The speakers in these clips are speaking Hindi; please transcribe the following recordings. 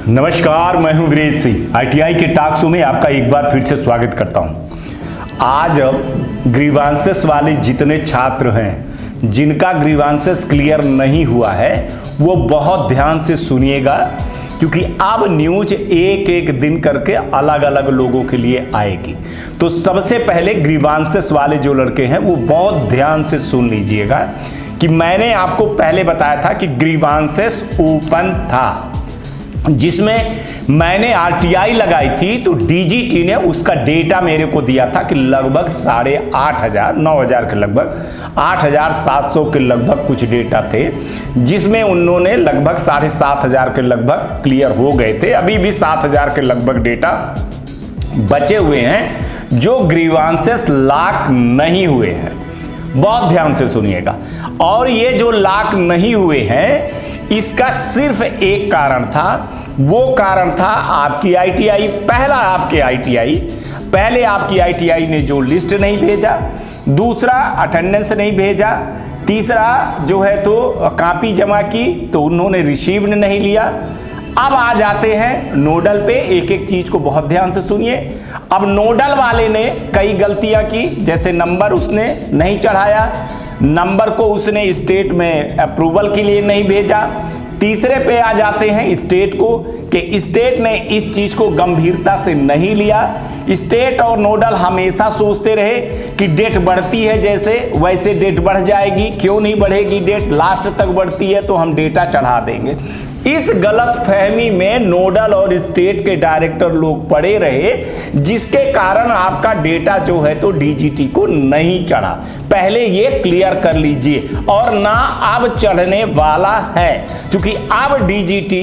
नमस्कार, मैं हूं वीरेश सिंह। आईटीआई के टॉक शो में आपका एक बार फिर से स्वागत करता हूं। आज ग्रीवांसेस वाले जितने छात्र हैं जिनका ग्रीवांसेस क्लियर नहीं हुआ है वो बहुत ध्यान से सुनिएगा, क्योंकि अब न्यूज एक एक दिन करके अलग अलग लोगों के लिए आएगी। तो सबसे पहले ग्रीवांसेस वाले जो लड़के हैं वो बहुत ध्यान से सुन लीजिएगा कि मैंने आपको पहले बताया था कि ग्रीवांसेस ओपन था, जिसमें मैंने आरटीआई लगाई थी, तो डीजीटी ने उसका डेटा मेरे को दिया था कि लगभग 8,500 9,000 के लगभग 8,700 के लगभग कुछ डेटा थे, जिसमें उन्होंने लगभग 7,500 के लगभग क्लियर हो गए थे। अभी भी 7,000 के लगभग डेटा बचे हुए हैं जो ग्रीवांसेस लॉक नहीं हुए हैं। बहुत ध्यान से सुनिएगा। और ये जो लॉक नहीं हुए हैं इसका सिर्फ एक कारण था, वो कारण था आपकी आईटीआई। पहले आपकी आईटीआई ने जो लिस्ट नहीं भेजा, दूसरा अटेंडेंस नहीं भेजा, तीसरा जो है तो कॉपी जमा की तो उन्होंने रिसीव नहीं लिया। अब आ जाते हैं नोडल पे। एक एक चीज को बहुत ध्यान से सुनिए। अब नोडल वाले ने कई गलतियां की, जैसे नंबर उसने नहीं चढ़ाया, नंबर को उसने स्टेट में अप्रूवल के लिए नहीं भेजा। तीसरे पे आ जाते हैं स्टेट को कि स्टेट ने इस चीज को गंभीरता से नहीं लिया। स्टेट और नोडल हमेशा सोचते रहे कि डेट बढ़ती है जैसे वैसे डेट बढ़ जाएगी, क्यों नहीं बढ़ेगी डेट, लास्ट तक बढ़ती है तो हम डेटा चढ़ा देंगे। इस गलत फहमी में नोडल और स्टेट के डायरेक्टर लोग पड़े रहे, जिसके कारण आपका डेटा जो है तो डीजीटी को नहीं चढ़ा। पहले ये क्लियर कर लीजिए, और ना अब चढ़ने वाला है, क्योंकि अब डीजीटी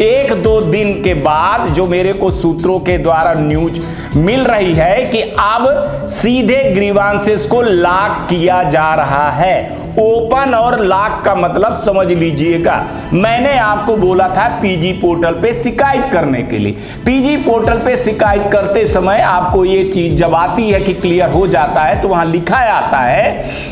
1-2 दिन के बाद जो मेरे को सूत्रों के द्वारा न्यूज मिल रही है कि अब सीधे ग्रीवांसेस को लॉक किया जा रहा है। ओपन और लॉक का मतलब समझ लीजिएगा। मैंने आपको बोला था पीजी पोर्टल पे शिकायत करने के लिए। पीजी पोर्टल पे शिकायत करते समय आपको ये चीज जब आती है कि क्लियर हो जाता है तो वहां लिखा आता है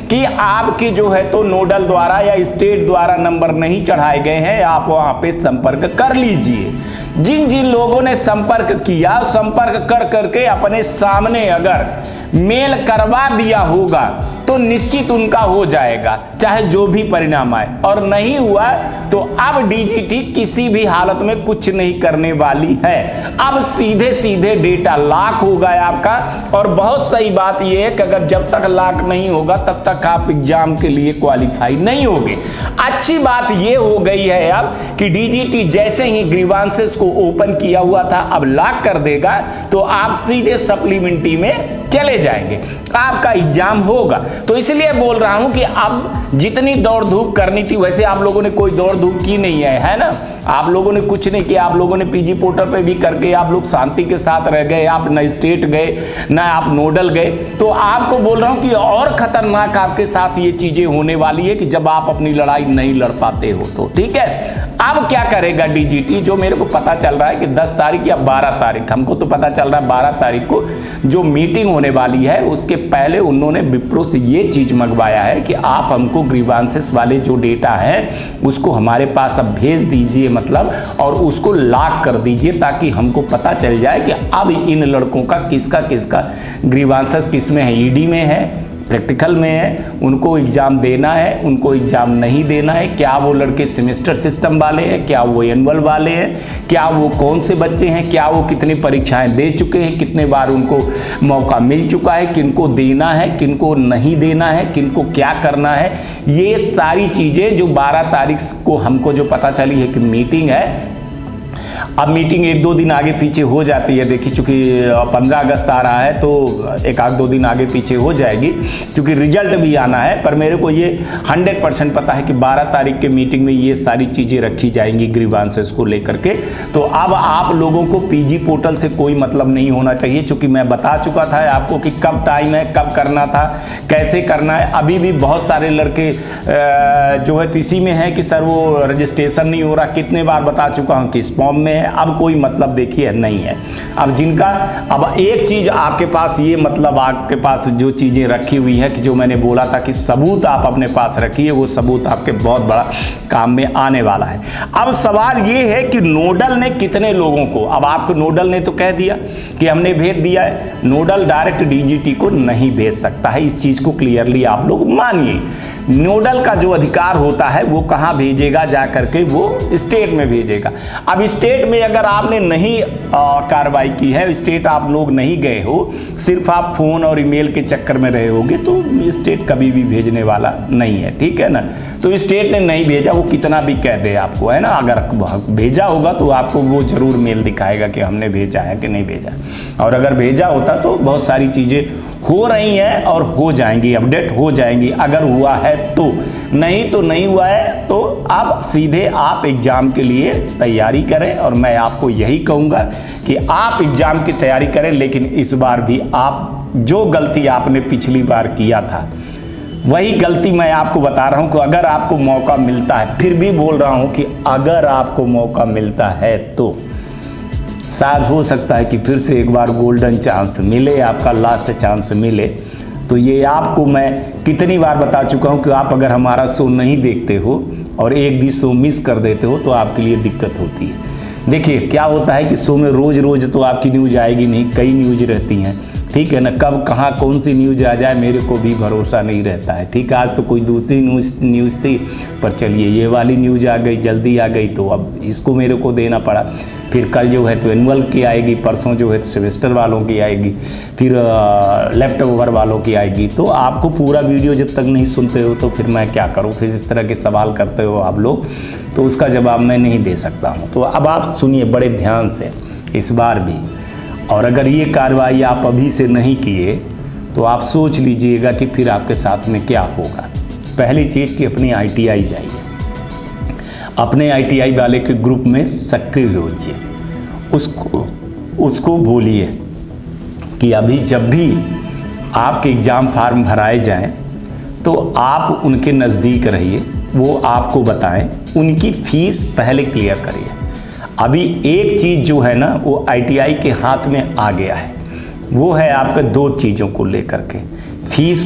कि आपके जो है तो नोडल द्वारा या स्टेट द्वारा नंबर नहीं चढ़ाए गए हैं, आप वहां पे संपर्क कर लीजिए। जिन जिन लोगों ने संपर्क किया, संपर्क कर करके अपने सामने अगर मेल करवा दिया होगा तो निश्चित उनका हो जाएगा, चाहे जो भी परिणाम आए। और नहीं हुआ तो अब डीजीटी किसी भी हालत में कुछ नहीं करने वाली है। अब सीधे सीधे डेटा लॉक हो गया आपका। और बहुत सही बात यह है कि अगर जब तक लॉक नहीं होगा तब तक आप एग्जाम के लिए क्वालिफाई नहीं होगे। अच्छी बात यह हो गई है अब कि डीजीटी जैसे ही ग्रीवांसेस को ओपन किया हुआ था अब लॉक कर देगा, तो आप सीधे सप्लीमेंट्री में चले जाएंगे, आपका एग्जाम होगा। तो इसलिए बोल रहा हूं कि अब जितनी दौड़ धूप करनी थी, वैसे आप लोगों ने कोई दौड़ धूप की नहीं है ना। आप लोगों ने कुछ नहीं किया। आप लोगों ने पीजी पोर्टल पे भी करके आप लोग शांति के साथ रह गए। आप न स्टेट गए ना आप नोडल गए। तो आपको बोल रहा हूं कि और खतरनाक आपके साथ ये चीजें होने वाली है कि जब आप अपनी लड़ाई नहीं लड़ पाते हो तो। ठीक है, अब क्या करेगा डीजीटी, जो मेरे को पता चल रहा है कि 10 तारीख या 12 तारीख, हमको तो पता चल रहा है 12 तारीख को जो मीटिंग होने वाली है, उसके पहले उन्होंने विप्रो से ये चीज मंगवाया है कि आप हमको ग्रीवांसेस वाले जो डेटा है उसको हमारे पास अब भेज दीजिए, मतलब, और उसको लॉक कर दीजिए, ताकि हमको पता चल जाए कि अब इन लड़कों का किसका किसका ग्रीवांसेस किस में है, ईडी में है, प्रैक्टिकल में है, उनको एग्जाम देना है, उनको एग्जाम नहीं देना है, क्या वो लड़के सेमेस्टर सिस्टम वाले हैं, क्या वो एनुअल वाले हैं, क्या वो कौन से बच्चे हैं, क्या वो कितनी परीक्षाएं दे चुके हैं, कितने बार उनको मौका मिल चुका है, किनको देना है, किनको नहीं देना है, किनको क्या करना है। ये सारी चीज़ें जो 12 तारीख को हमको जो पता चली है कि मीटिंग है, अब मीटिंग 1-2 दिन आगे पीछे हो जाती है। देखिए, चूंकि 15 अगस्त आ रहा है तो 1-2 दिन आगे पीछे हो जाएगी, क्योंकि रिजल्ट भी आना है। पर मेरे को ये 100% पता है कि 12 तारीख के मीटिंग में ये सारी चीज़ें रखी जाएंगी ग्रीवांसेस को लेकर के। तो अब आप लोगों को पीजी पोर्टल से कोई मतलब नहीं होना चाहिए, क्योंकि मैं बता चुका था आपको कि कब टाइम है, कब करना था, कैसे करना है। अभी भी बहुत सारे लड़के जो है तो इसी में है कि सर वो रजिस्ट्रेशन नहीं हो रहा। कितने बार बता चुका हूँ कि इस फॉर्म में हैं, अब कोई मतलब देखिए नहीं है। अब जिनका, अब एक चीज़ आपके पास ये मतलब आपके पास जो चीज़ें रखी हुई हैं कि जो मैंने बोला था कि सबूत आप अपने पास रखिए, वो सबूत आपके बहुत बड़ा काम में आने वाला है। अब सवाल ये है कि नोडल ने कितने लोगों को, अब आपको नोडल ने तो कह दिया कि हमने भेज दिया है, नोडल डायरेक्ट डीजीटी को नहीं भेज सकता है, इस चीज़ को क्लियरली आप लोग मानिए। नोडल का जो अधिकार होता है वो कहाँ भेजेगा, जा करके वो स्टेट में भेजेगा। अब स्टेट में अगर आपने नहीं कार्रवाई की है, स्टेट आप लोग नहीं गए हो, सिर्फ आप फोन और ईमेल के चक्कर में रहे होगे, तो स्टेट कभी भी भेजने वाला नहीं है, ठीक है ना। तो स्टेट ने नहीं भेजा, वो कितना भी कह दे आपको, है ना, अगर भेजा होगा तो आपको वो जरूर मेल दिखाएगा कि हमने भेजा है कि नहीं भेजा। और अगर भेजा होता तो बहुत सारी चीज़ें हो रही हैं और हो जाएंगी, अपडेट हो जाएंगी, अगर हुआ है तो। नहीं तो नहीं हुआ है तो अब सीधे आप एग्ज़ाम के लिए तैयारी करें। और मैं आपको यही कहूँगा कि आप एग्ज़ाम की तैयारी करें, लेकिन इस बार भी आप जो गलती आपने पिछली बार किया था वही गलती मैं आपको बता रहा हूँ कि अगर आपको मौका मिलता है, फिर भी बोल रहा हूँ कि अगर आपको मौका मिलता है तो शायद हो सकता है कि फिर से एक बार गोल्डन चांस मिले, आपका लास्ट चांस मिले। तो ये आपको मैं कितनी बार बता चुका हूँ कि आप अगर हमारा शो नहीं देखते हो और एक भी शो मिस कर देते हो तो आपके लिए दिक्कत होती है। देखिए क्या होता है कि शो में रोज़ रोज़ तो आपकी न्यूज़ आएगी नहीं, कई न्यूज़ रहती हैं, ठीक है ना। कब कहाँ कौन सी न्यूज़ आ जाए मेरे को भी भरोसा नहीं रहता है, ठीक है। आज तो कोई दूसरी न्यूज़ थी, पर चलिए ये वाली न्यूज़ आ गई, जल्दी आ गई, तो अब इसको मेरे को देना पड़ा। फिर कल जो है तो एनुअल की आएगी, परसों जो है तो सेमेस्टर वालों की आएगी, फिर लेफ्ट ओवर वालों की आएगी। तो आपको पूरा वीडियो जब तक नहीं सुनते हो तो फिर मैं क्या करूँ, फिर इस तरह के सवाल करते हो आप लोग, तो उसका जवाब मैं नहीं दे सकता हूँ। तो अब आप सुनिए बड़े ध्यान से इस बार भी, और अगर ये कार्रवाई आप अभी से नहीं किए तो आप सोच लीजिएगा कि फिर आपके साथ में क्या होगा। पहली चीज़ कि अपनी ITI जाइए, अपने ITI वाले के ग्रुप में सक्रिय होइए, उसको बोलिए कि अभी जब भी आपके एग्ज़ाम फार्म भराए जाएं तो आप उनके नज़दीक रहिए, वो आपको बताएं, उनकी फ़ीस पहले क्लियर करिए। अभी एक चीज़ जो है ना वो ITI के हाथ में आ गया है, वो है आपके दो चीज़ों को लेकर के, फीस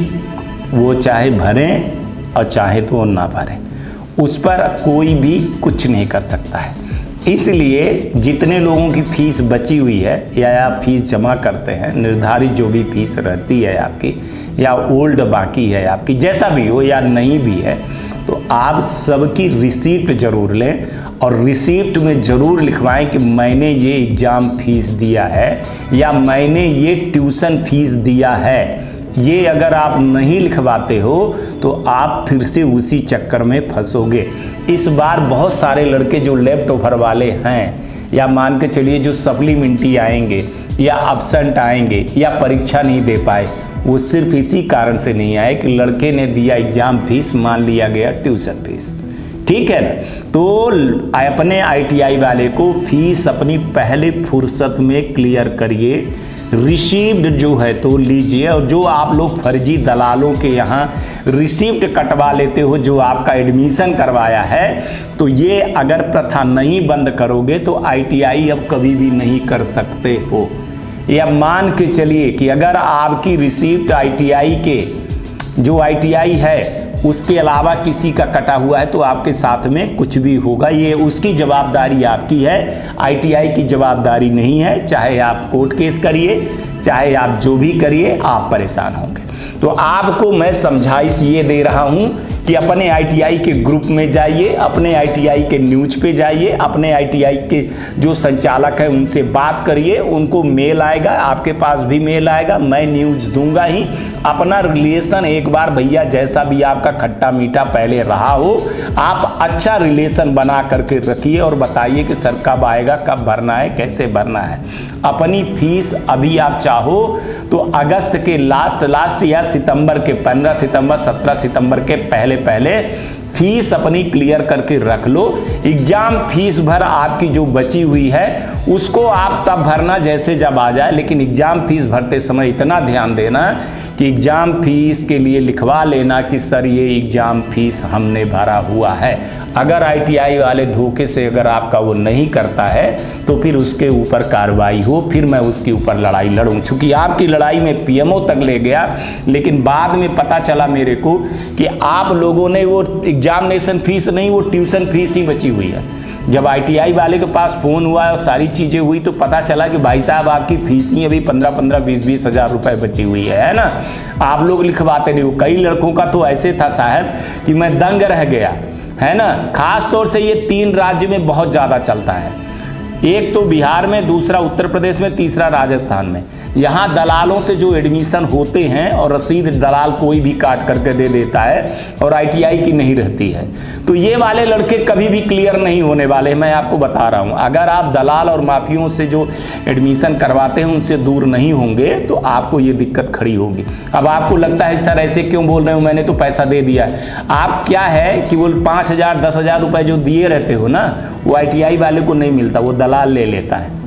वो चाहे भरें और चाहे तो वो ना भरें, उस पर कोई भी कुछ नहीं कर सकता है। इसलिए जितने लोगों की फ़ीस बची हुई है या आप फीस जमा करते हैं, निर्धारित जो भी फीस रहती है आपकी, या ओल्ड बाकी है आपकी, जैसा भी हो या नहीं भी है, तो आप सबकी रिसीप्ट ज़रूर लें और रिसीप्ट में ज़रूर लिखवाएं कि मैंने ये एग्ज़ाम फीस दिया है या मैंने ये ट्यूशन फीस दिया है। ये अगर आप नहीं लिखवाते हो तो आप फिर से उसी चक्कर में फंसोगे। इस बार बहुत सारे लड़के जो लेफ्ट ओवर वाले हैं, या मान के चलिए जो सप्लीमेंट्री आएंगे या एब्सेंट आएंगे या परीक्षा नहीं दे पाए, वो सिर्फ इसी कारण से नहीं आए कि लड़के ने दिया एग्ज़ाम फीस, मान लिया गया ट्यूशन फीस, ठीक है ना। तो अपने ITI वाले को फीस अपनी पहले फुर्सत में क्लियर करिए, रिसीप्ट जो है तो लीजिए। और जो आप लोग फर्जी दलालों के यहाँ रिसीप्ट कटवा लेते हो जो आपका एडमिशन करवाया है, तो ये अगर प्रथा नहीं बंद करोगे तो ITI अब कभी भी नहीं कर सकते हो। या मान के चलिए कि अगर आपकी रिसीप्ट ITI के जो ITI है उसके अलावा किसी का कटा हुआ है तो आपके साथ में कुछ भी होगा, ये उसकी जवाबदारी आपकी है, ITI की जवाबदारी नहीं है। चाहे आप कोर्ट केस करिए, चाहे आप जो भी करिए, आप परेशान होंगे। तो आपको मैं समझाइश ये दे रहा हूँ कि अपने ITI के ग्रुप में जाइए, अपने ITI के न्यूज़ पे जाइए, अपने ITI के जो संचालक हैं उनसे बात करिए, उनको मेल आएगा, आपके पास भी मेल आएगा, मैं न्यूज़ दूंगा ही। अपना रिलेशन एक बार भैया, जैसा भी आपका खट्टा मीठा पहले रहा हो, आप अच्छा रिलेशन बना करके रखिए और बताइए कि सर कब आएगा, कब भरना है, कैसे भरना है। अपनी फीस अभी आप चाहो तो अगस्त के लास्ट या सितंबर के 15 सितंबर 17 सितंबर के पहले फीस अपनी क्लियर करके रख लो। एग्जाम फीस भर आपकी जो बची हुई है उसको आप तब भरना जैसे जब आ जाए, लेकिन एग्जाम फीस भरते समय इतना ध्यान देना कि एग्जाम फीस के लिए लिखवा लेना कि सर ये एग्जाम फीस हमने भरा हुआ है। अगर आईटीआई वाले धोखे से अगर आपका वो नहीं करता है तो फिर उसके ऊपर कार्रवाई हो, फिर मैं उसके ऊपर लड़ाई लड़ूं। चूंकि आपकी लड़ाई में पीएमओ तक ले गया, लेकिन बाद में पता चला मेरे को कि आप लोगों ने वो एग्जामिनेशन फीस नहीं, वो ट्यूशन फीस ही बची हुई है। जब आईटीआई वाले के पास फ़ोन हुआ और सारी चीज़ें हुई तो पता चला कि भाई साहब आपकी फीस ही अभी 15-15, 20-20 हज़ार रुपये बची हुई है ना। आप लोग लिखवाते नहीं हो। कई लड़कों का तो ऐसे था साहब कि मैं दंग रह गया, है ना। खास तौर से ये 3 राज्य में बहुत ज़्यादा चलता है, एक तो बिहार में, दूसरा उत्तर प्रदेश में, तीसरा राजस्थान में। यहाँ दलालों से जो एडमिशन होते हैं और रसीद दलाल कोई भी काट करके दे देता है और आईटीआई की नहीं रहती है, तो ये वाले लड़के कभी भी क्लियर नहीं होने वाले, मैं आपको बता रहा हूँ। अगर आप दलाल और माफियों से जो एडमिशन करवाते हैं उनसे दूर नहीं होंगे तो आपको ये दिक्कत खड़ी होगी। अब आपको लगता है सर ऐसे क्यों बोल रहे हो, मैंने तो पैसा दे दिया है। आप क्या है कि वो 5,000 10,000 रुपये जो दिए रहते हो ना, वो आईटीआई वाले को नहीं मिलता, वो दलाल ले लेता है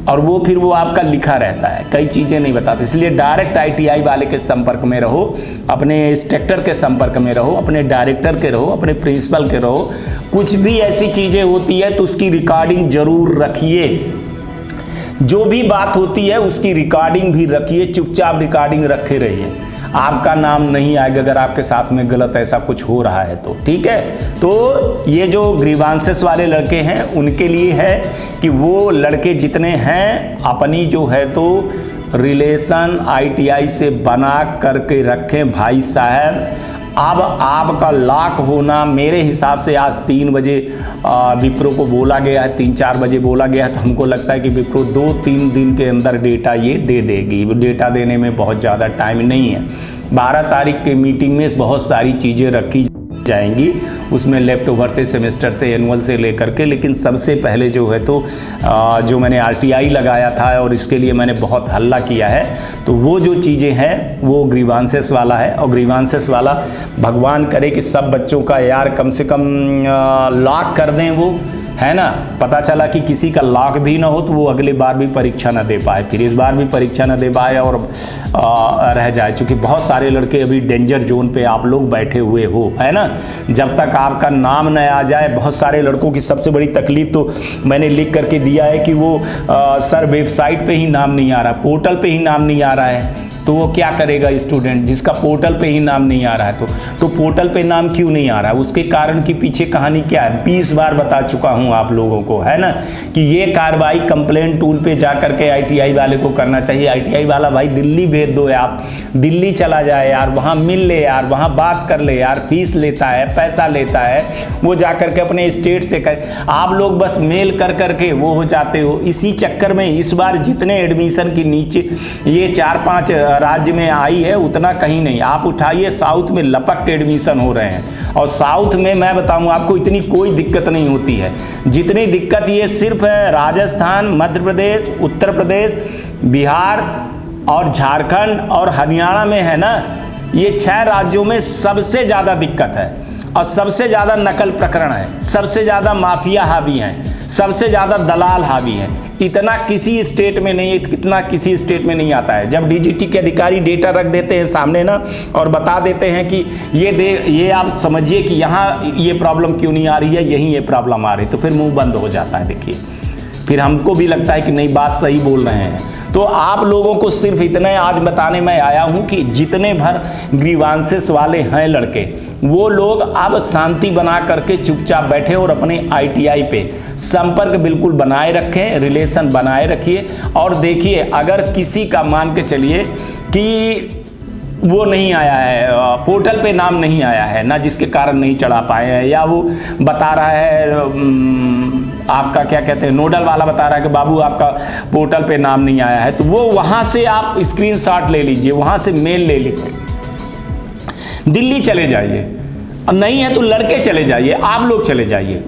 और वो फिर वो आपका लिखा रहता है, कई चीज़ें नहीं बताते। इसलिए डायरेक्ट आईटीआई वाले के संपर्क में रहो, अपने इंस्ट्रक्टर के संपर्क में रहो, अपने डायरेक्टर के रहो, अपने प्रिंसिपल के रहो। कुछ भी ऐसी चीज़ें होती है तो उसकी रिकॉर्डिंग जरूर रखिए, जो भी बात होती है उसकी रिकॉर्डिंग भी रखिए, चुपचाप रिकॉर्डिंग रखे रहिए। आपका नाम नहीं आएगा अगर आपके साथ में गलत ऐसा कुछ हो रहा है तो, ठीक है। तो ये जो ग्रीवांसेस वाले लड़के हैं उनके लिए है कि वो लड़के जितने हैं अपनी जो है तो रिलेशन आईटीआई से बना करके रखें भाई साहब। अब आपका लॉक होना मेरे हिसाब से आज 3 बजे विप्रो को बोला गया है, 3-4 बजे बोला गया है, तो हमको लगता है कि विप्रो 2-3 दिन के अंदर डेटा ये दे देगी। डेटा देने में बहुत ज़्यादा टाइम नहीं है। 12 तारीख के मीटिंग में बहुत सारी चीज़ें रखी जाएंगी, उसमें लेफ्ट ओवर से, सेमेस्टर से, एनुअल से लेकर के। लेकिन सबसे पहले जो है तो जो मैंने आरटीआई लगाया था और इसके लिए मैंने बहुत हल्ला किया है, तो वो जो चीज़ें हैं वो ग्रीवांसेस वाला है। और ग्रीवांसेस वाला भगवान करे कि सब बच्चों का यार कम से कम लॉक कर दें वो, है ना। पता चला कि किसी का लॉक भी ना हो तो वो अगले बार भी परीक्षा ना दे पाए, फिर इस बार भी परीक्षा ना दे पाए और रह जाए। क्योंकि बहुत सारे लड़के अभी डेंजर जोन पे आप लोग बैठे हुए हो, है ना। जब तक आपका नाम न आ जाए, बहुत सारे लड़कों की सबसे बड़ी तकलीफ तो मैंने लिख करके दिया है कि वो सर वेबसाइट पे ही नाम नहीं आ रहा, पोर्टल पे ही नाम नहीं आ रहा है, तो वो क्या करेगा स्टूडेंट जिसका पोर्टल पे ही नाम नहीं आ रहा है। तो पोर्टल पे नाम क्यों नहीं आ रहा है, उसके कारण की पीछे कहानी क्या है 20 बार बता चुका हूं आप लोगों को, है ना, कि ये कार्रवाई कंप्लेंट टूल पे जा करके आईटीआई वाले को करना चाहिए। आईटीआई वाला भाई दिल्ली भेज दो, आप दिल्ली चला जाए यार, वहाँ मिल ले यार, वहाँ बात कर ले यार, फीस लेता है, पैसा लेता है, वो जा करके अपने स्टेट से कर। आप लोग बस मेल कर करके वो हो जाते हो। इसी चक्कर में इस बार जितने एडमिशन की नीचे ये 4-5 राज्य में आई है उतना कहीं नहीं। आप उठाइए साउथ में लपक के एडमिशन हो रहे हैं, और साउथ में मैं बताऊं आपको इतनी कोई दिक्कत नहीं होती है जितनी दिक्कत ये सिर्फ है राजस्थान, मध्य प्रदेश, उत्तर प्रदेश, बिहार और झारखंड और हरियाणा में है ना। ये 6 राज्यों में सबसे ज़्यादा दिक्कत है और सबसे ज़्यादा नकल प्रकरण है, सबसे ज़्यादा माफिया हावी हैं, सबसे ज़्यादा दलाल हावी हैं। इतना किसी स्टेट में नहीं, इतना किसी स्टेट में नहीं आता है। जब डीजीटी के अधिकारी डेटा रख देते हैं सामने ना और बता देते हैं कि ये आप समझिए कि यहाँ ये प्रॉब्लम क्यों नहीं आ रही है, यहीं ये प्रॉब्लम आ रही है, तो फिर मुंह बंद हो जाता है। देखिए फिर हमको भी लगता है कि नहीं बात सही बोल रहे हैं। तो आप लोगों को सिर्फ इतना आज बताने में आया हूं कि जितने भर ग्रीवांसेस वाले हैं लड़के, वो लोग अब शांति बना करके चुपचाप बैठे और अपने आईटीआई पे संपर्क बिल्कुल बनाए रखें, रिलेशन बनाए रखिए। और देखिए अगर किसी का मान के चलिए कि वो नहीं आया है, पोर्टल पे नाम नहीं आया है ना, जिसके कारण नहीं चढ़ा पाए हैं, या वो बता रहा है आपका क्या कहते हैं नोडल वाला बता रहा है कि बाबू आपका पोर्टल पे नाम नहीं आया है, तो वो वहाँ से आप स्क्रीनशॉट ले लीजिए, वहाँ से मेल ले लीजिए, दिल्ली चले जाइए, नहीं है तो लड़के चले जाइए, आप लोग चले जाइए।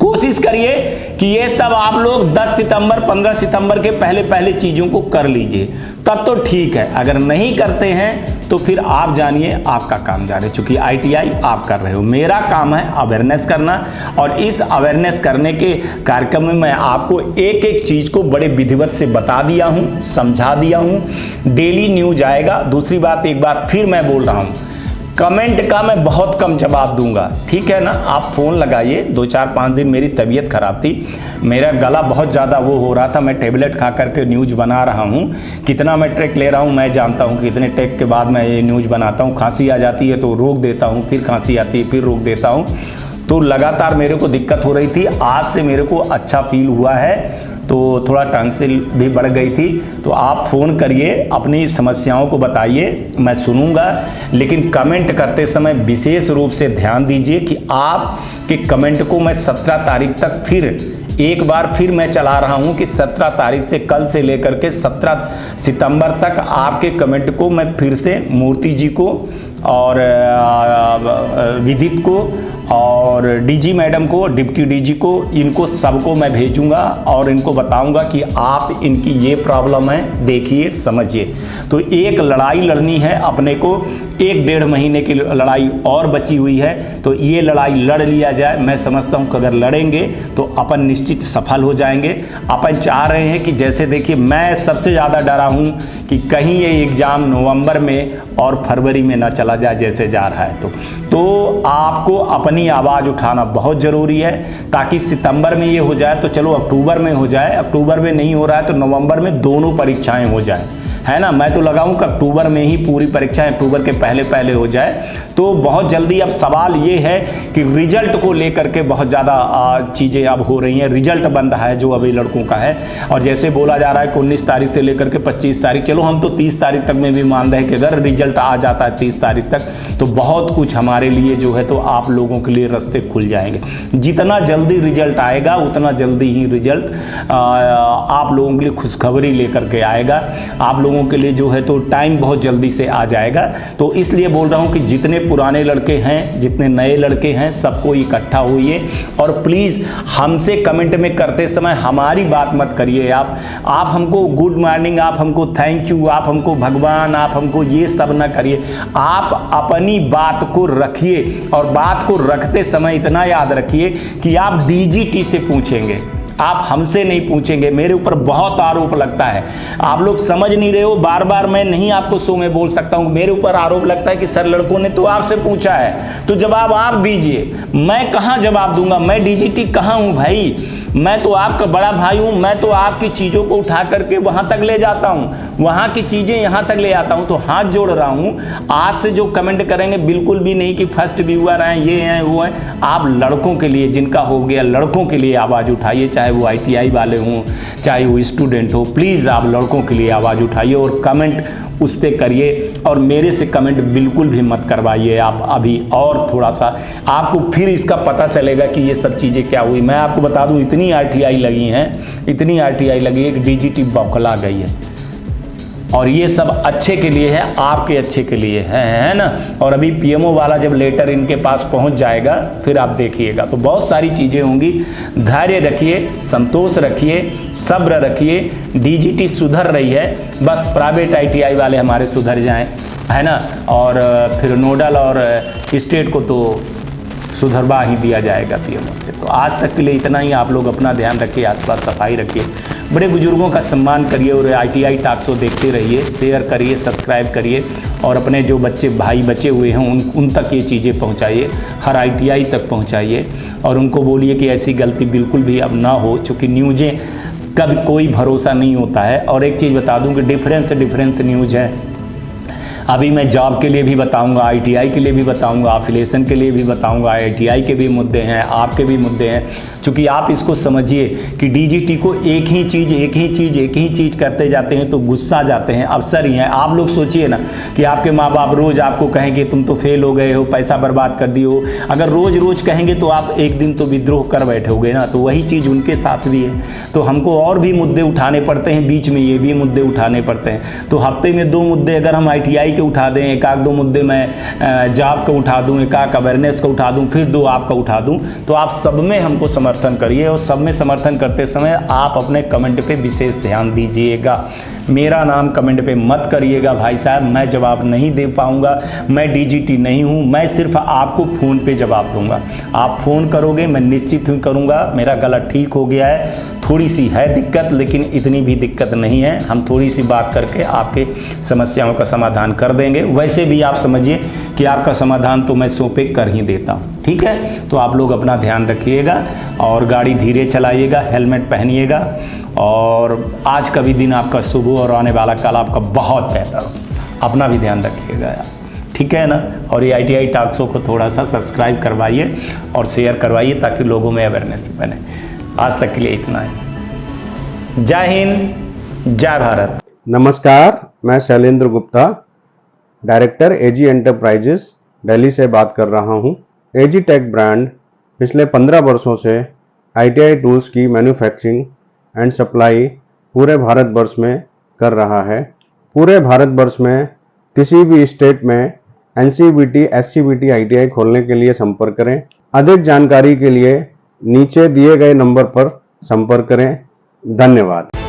कोशिश करिए कि ये सब आप लोग 10 सितंबर 15 सितंबर के पहले चीज़ों को कर लीजिए, तब तो ठीक है। अगर नहीं करते हैं तो फिर आप जानिए आपका काम जाने, चूंकि आईटीआई आप कर रहे हो, मेरा काम है अवेयरनेस करना। और इस अवेयरनेस करने के कार्यक्रम में मैं आपको एक एक चीज़ को बड़े विधिवत से बता दिया हूँ, समझा दिया हूँ। डेली न्यूज आएगा। दूसरी बात एक बार फिर मैं बोल रहा हूँ, कमेंट का मैं बहुत कम जवाब दूंगा, ठीक है ना। आप फ़ोन लगाइए। 2-4-5 दिन मेरी तबीयत ख़राब थी, मेरा गला बहुत ज़्यादा वो हो रहा था, मैं टेबलेट खा करके न्यूज़ बना रहा हूँ। कितना मैं ट्रेक ले रहा हूँ मैं जानता हूँ, कितने टेक के बाद मैं ये न्यूज़ बनाता हूँ। खांसी आ जाती है तो रोक देता हूँ, फिर खांसी आती है फिर रोक देता हूँ, तो लगातार मेरे को दिक्कत हो रही थी। आज से मेरे को अच्छा फील हुआ है, तो थोड़ा टॉन्सिल भी बढ़ गई थी। तो आप फ़ोन करिए, अपनी समस्याओं को बताइए, मैं सुनूंगा। लेकिन कमेंट करते समय विशेष रूप से ध्यान दीजिए कि आपके कमेंट को मैं 17 तारीख तक फिर एक बार फिर मैं चला रहा हूं कि 17 तारीख से, कल से लेकर के 17 सितंबर तक आपके कमेंट को मैं फिर से मूर्ति जी को और विदित को और डीजी मैडम को, डिप्टी डीजी को, इनको सबको मैं भेजूंगा और इनको बताऊंगा कि आप इनकी ये प्रॉब्लम है, देखिए समझिए। तो एक लड़ाई लड़नी है अपने को, 1-1.5 महीने की लड़ाई और बची हुई है, तो ये लड़ाई लड़ लिया जाए। मैं समझता हूं कि अगर लड़ेंगे तो अपन निश्चित सफल हो जाएंगे। अपन चाह रहे हैं कि जैसे देखिए, मैं सबसे ज़्यादा डरा हूं कि कहीं ये एग्ज़ाम नवंबर में और फरवरी में ना चला जाए जैसे जा रहा है। तो आपको अपनी आवाज़ उठाना बहुत ज़रूरी है, ताकि सितंबर में ये हो जाए तो चलो अक्टूबर में हो जाए, अक्टूबर में नहीं हो रहा है तो नवंबर में दोनों परीक्षाएं हो जाए, है ना। मैं तो लगाऊं कि अक्टूबर में ही पूरी परीक्षाएं अक्टूबर के पहले पहले हो जाए। तो बहुत जल्दी अब सवाल ये है कि रिजल्ट को लेकर के बहुत ज़्यादा चीज़ें अब हो रही हैं। रिजल्ट बन रहा है जो अभी लड़कों का है, और जैसे बोला जा रहा है कि 19 तारीख से लेकर के 25 तारीख, चलो हम तो 30 तारीख तक में भी मान रहे हैं कि अगर रिजल्ट आ जाता है 30 तारीख तक तो बहुत कुछ हमारे लिए जो है तो आप लोगों के लिए रास्ते खुल जाएंगे। जितना जल्दी रिजल्ट आएगा उतना जल्दी ही रिजल्ट आप लोगों के लिए खुशखबरी लेकर के आएगा। आप लोगों के लिए जो है तो टाइम बहुत जल्दी से आ जाएगा। तो इसलिए बोल रहा हूं कि जितने पुराने लड़के हैं, जितने नए लड़के हैं, सबको इकट्ठा होइए और प्लीज़ हमसे कमेंट में करते समय हमारी बात मत करिए। आप हमको गुड मॉर्निंग, आप हमको थैंक यू, आप हमको भगवान, आप हमको ये सब ना करिए। आप अपनी बात को रखिए, और बात को रखते समय इतना याद रखिए कि आप डीजीटी से पूछेंगे, आप हमसे नहीं पूछेंगे। मेरे ऊपर बहुत आरोप लगता है, आप लोग समझ नहीं रहे हो। बार बार मैं नहीं आपको शो में बोल सकता हूं, मेरे ऊपर आरोप लगता है कि सर लड़कों ने तो आपसे पूछा है तो जवाब आप दीजिए। मैं कहां जवाब दूंगा, मैं डीजीटी कहां हूं भाई, मैं तो आपका बड़ा भाई हूं। मैं तो आपकी चीज़ों को उठा करके वहां तक ले जाता हूं, वहां की चीज़ें यहां तक ले आता हूं। तो हाथ जोड़ रहा हूं, आज से जो कमेंट करेंगे बिल्कुल भी नहीं कि फर्स्ट व्यूअर हैं, ये हैं वो हैं। आप लड़कों के लिए, जिनका हो गया, लड़कों के लिए आवाज़ उठाइए, चाहे वो ITI वाले हों, चाहे वो स्टूडेंट हो। प्लीज़ आप लड़कों के लिए आवाज़ उठाइए और कमेंट उस पर करिए, और मेरे से कमेंट बिल्कुल भी मत करवाइए आप अभी। और थोड़ा सा आपको फिर इसका पता चलेगा कि ये सब चीज़ें क्या हुई। मैं आपको बता दूं, इतनी RTI लगी हैं, इतनी RTI लगी है कि DGT बौखला गई है। और ये सब अच्छे के लिए है, आपके अच्छे के लिए है ना। और अभी PMO वाला जब लेटर इनके पास पहुंच जाएगा फिर आप देखिएगा, तो बहुत सारी चीज़ें होंगी। धैर्य रखिए, संतोष रखिए, सब्र रखिए। DGT सुधर रही है, बस प्राइवेट ITI वाले हमारे सुधर जाएं, है ना। और फिर नोडल और स्टेट को तो सुधरवा ही दिया जाएगा PMO से। तो आज तक के लिए इतना ही। आप लोग अपना ध्यान रखिए, आसपास सफाई रखिए, बड़े बुजुर्गों का सम्मान करिए, और ITI टॉक शो देखते रहिए, शेयर करिए, सब्सक्राइब करिए, और अपने जो बच्चे भाई बचे हुए हैं उन तक ये चीज़ें पहुंचाइए, हर ITI तक पहुंचाइए, और उनको बोलिए कि ऐसी गलती बिल्कुल भी अब ना हो, चूँकि न्यूज़ें कभी कोई भरोसा नहीं होता है। और एक चीज़ बता दूं कि डिफरेंस न्यूज़ है। अभी मैं जॉब के लिए भी बताऊंगा, ITI के लिए भी बताऊंगा, एफिलिएशन के लिए भी बताऊंगा, ITI के भी मुद्दे हैं, आपके भी मुद्दे हैं। क्योंकि आप इसको समझिए कि DGT को एक ही चीज़ करते जाते हैं तो गुस्सा जाते हैं, अफसर ही हैं। आप लोग सोचिए ना कि आपके माँ बाप रोज़ आपको कहेंगे तुम तो फेल हो गए हो, पैसा बर्बाद कर दिए हो। अगर रोज़ कहेंगे तो आप एक दिन तो विद्रोह कर बैठोगे ना। तो वही चीज़ उनके साथ भी है। तो हमको और भी मुद्दे उठाने पड़ते हैं, बीच में ये भी मुद्दे उठाने पड़ते हैं। तो हफ्ते में 2 मुद्दे अगर हम ITI के उठा दें, 1-2 मुद्दे मैं जॉब का उठा दूं, 1 अवेयरनेस का उठा दूं, फिर 2 आपका उठा दूं, तो आप सब में हमको समर्थन करिए। और सब में समर्थन करते समय आप अपने कमेंट पे विशेष ध्यान दीजिएगा। मेरा नाम कमेंट पे मत करिएगा भाई साहब, मैं जवाब नहीं दे पाऊंगा, मैं DGT नहीं हूं। मैं सिर्फ आपको फ़ोन पे जवाब दूंगा। आप फ़ोन करोगे, मैं निश्चित ही करूंगा। मेरा गला ठीक हो गया है, थोड़ी सी है दिक्कत, लेकिन इतनी भी दिक्कत नहीं है। हम थोड़ी सी बात करके आपके समस्याओं का समाधान कर देंगे। वैसे भी आप समझिए कि कि आपका समाधान तो मैं शो पे कर ही देता हूँ। ठीक है, तो आप लोग अपना ध्यान रखिएगा और गाड़ी धीरे चलाइएगा, हेलमेट पहनिएगा और आज का भी दिन आपका शुभ हो और आने वाला कल आपका बहुत बेहतर हो। अपना भी ध्यान रखिएगा यार, ठीक है ना। और ये ITI टॉक शो को थोड़ा सा सब्सक्राइब करवाइए और शेयर करवाइए ताकि लोगों में अवेयरनेस बने। आज तक के लिए इतना है। जय हिंद, जय भारत। नमस्कार, मैं Shailendra Gupta, director AG enterprises Delhi से बात कर रहा हूं। AG टेक ब्रांड पिछले 15 वर्षों से ITI टूल्स की मैन्युफैक्चरिंग एंड सप्लाई पूरे भारतवर्ष में कर रहा है। पूरे भारतवर्ष में किसी भी स्टेट में NCVT, SCVT ITI खोलने के लिए संपर्क करें। अधिक जानकारी के लिए नीचे दिए गए नंबर पर संपर्क करें। धन्यवाद।